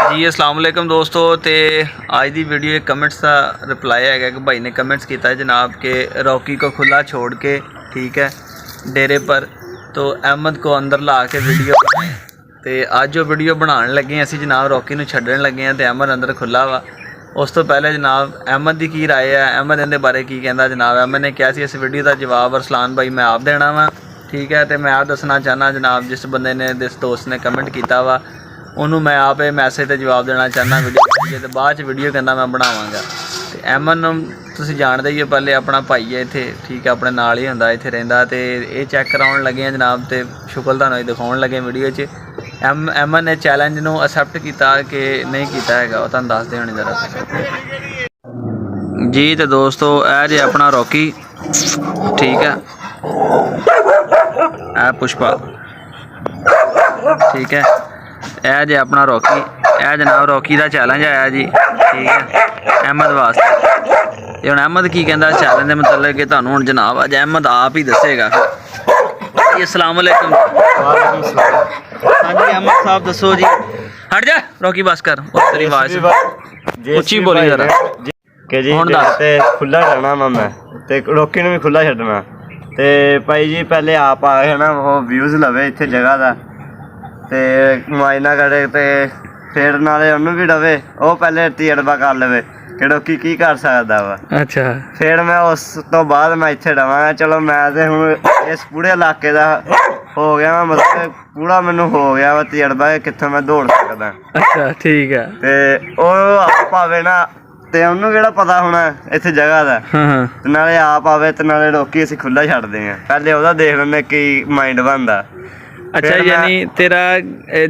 जी अस्सलाम वालेकुम दोस्तों। तो आज की वीडियो एक कमेंट्स का रिप्लाई है कि भाई ने कमेंट्स किया जनाब के रॉकी को खुला छोड़ के ठीक है डेरे पर, तो अहमद को अंदर ला के वीडियो बनाए। तो अज जो वीडियो बनाने लगे असी जनाब रॉकी को छड्डन लगे हैं तो अहमद अंदर खुला वा। उस तो पहले जनाब अहमद की राय है, अहमद इहदे बारे की कहता। जनाब अहमद ने कहा इस वीडियो का जवाब अरसलान भाई मैं आप देना वा ठीक है। तो मैं आप दसना चाहना जनाब जिस बंदे ने जिस दोस्त ने कमेंट किया वा उन्होंने मैं आप मैसेज से जवाब देना चाहना वीडियो तो बाद वीडियो कहना मैं बनावांगा। तो अहमद तुसीं जानते ही हो पहले अपना भाई है इत्थे ठीक है, अपने नाल ही हुंदा इत्थे रहिंदा। तो ये चैक कराउण लगे हैं जनाब, तो शुक्र तुहानूं दिखाउण लगे वीडियो च अहमद ने चैलेंज नूं असैप्ट किया कि नहीं किया है, तुहानूं दसदे होणे जरा जी। तो दोस्तों यह जे अपना रॉकी ठीक है, यह पुष्पा ठीक है, यह जे अपना रॉकी, यह जनाब रॉकी का चैलेंज आया जी ठीक है अहमद वास्ते। हुण अहमद की कहता चैलेंज के मतलब कि तुहानूं हुण जनाब अज अहमद आप ही दसेगा जी। अस्सलाम वालेकुम। हाँ जी अहमद साहब दसो जी। हट जा रॉकी बस कर, तेरी आवाज़ उच्ची बोली जरा कि जी ते खुला रहना मैं ते रॉकी नूं भी खुला छड्डना। ते भाई जी पहले आप आ गए ना वो व्यूज़ लवे इत्थे जगह का ते मुआयना करे ते फिर नाले उन्होंने भी डवे वो पहले तजर्बा कर लवे कि रॉकी की कर सकता वा। अच्छा फिर मैं उस तो बाद मैं इत्थे डवांगा। चलो मैं तो हुण इस पूरे इलाके का हो गया मैं, मतलब पूरा मैनू हो गया वा तजर्बा कित्थों मैं दौड़ सकदा। अच्छा ठीक है। ते ओह आप आवे ना ते उन्होंने केड़ा पता होना इत्थे जगह दा, ते नाले आप आवे ते नाले रॉकी असीं खुला छड्डदे हां। पहले ओहदा देख लैंदे की माइंड बनदा। अच्छा यानी तेरा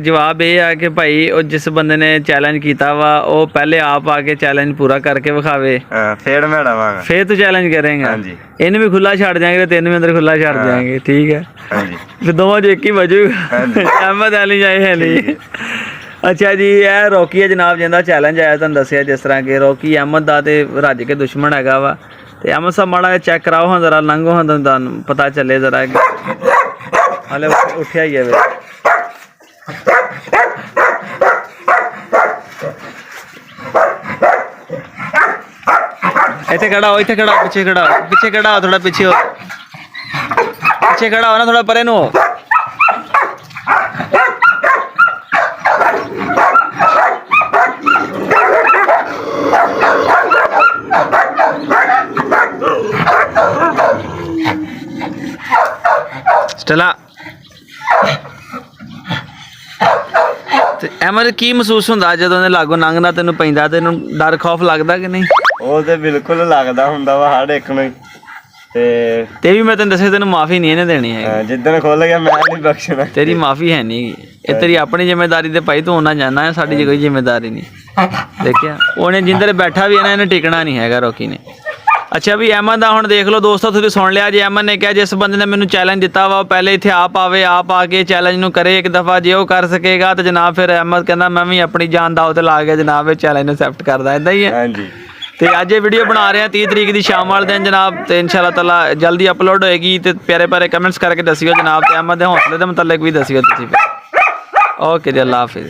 जवाब ये है कि भाई जिस बंदे ने चैलेंज किया वा वो पहले आप आके चैलेंज पूरा करके विखावे फिर मैं डवांगा, फिर तू चैलेंज करेंगा। हाँ जी इन्हें भी खुला छड़ जाएंगे, तेन भी अंदर खुला छड़ जाएंगे ठीक है। हाँ जी फिर दोनों जो एक ही बजूगा अहमद अली जाए है नहीं। अच्छा जी यह रॉकी है जनाब जिंदा चैलेंज आया तुहानूं दसिया जिस तरह कि रॉकी अहमद दा ते रज के दुश्मन हैगा वा। ते अहमद साहब माड़ा चैक कराओ हाँ जरा, लंघो हाँ तुहानूं पता चले जरा। हाले उठिया ही है वे इत्थे खड़ा हो, इत्थे खड़ा हो, पीछे खड़ा हो, पीछे खड़ा हो, थोड़ा पीछे हो, पीछे खड़ा हो ना, थोड़ा परे नु हो। स्टेला अहमद की महसूस होंदा जदों लागों लंघदा तेनों पैंदा, तेनों डर खौफ लगदा कि नहीं? ਉਹ ਤੇ ਬਿਲਕੁਲ ਲੱਗਦਾ ਹੁੰਦਾ ਵਾ ਹਰ ਇੱਕ ਨੂੰ ते भी मैं तेन दसे तेन माफी नहीं इन्हें देनी है। ਜਿੱਦਣ ਖੁੱਲ ਗਿਆ मैं नहीं बख्शना। तेरी माफी है नहीं, ये तेरी अपनी जिम्मेदारी ते भाई तू होना जाना है, साडी कोई जिम्मेदारी नहीं। देखिया उन्हें जिंदर बैठा भी है ना, इन्हें टिकना नहीं हैगा रॉकी ने। अच्छा भी अहमद दा हुण देख लो दोस्तों, तुसीं सुन लिया जी। अहमद ने कहा जिस बंदे ने मैनूं चैलेंज दिता वा पहले इत्थे आप आवे, आप आके चैलेंज नूं करे एक दफ़ा, जे वो कर सकेगा तो जनाब फिर अहमद कहंदा मैं भी अपनी जान दाव ते ला के जनाब चैलेंज नूं एक्सेप्ट करदा। इदां ही है हाँ जी। तो अज ये वीडियो बना रहे हैं 30 तरीक की शाम वाले दिन जनाब, तो इंशाल्लाह ताला जल्दी अपलोड होएगी। तो प्यारे प्यारे कमेंट्स करके दसियो जनाब, तो अहमद के हौसले के मुतलक भी दसियो तुसीं। ओके जी अल्लाह हाफिज़।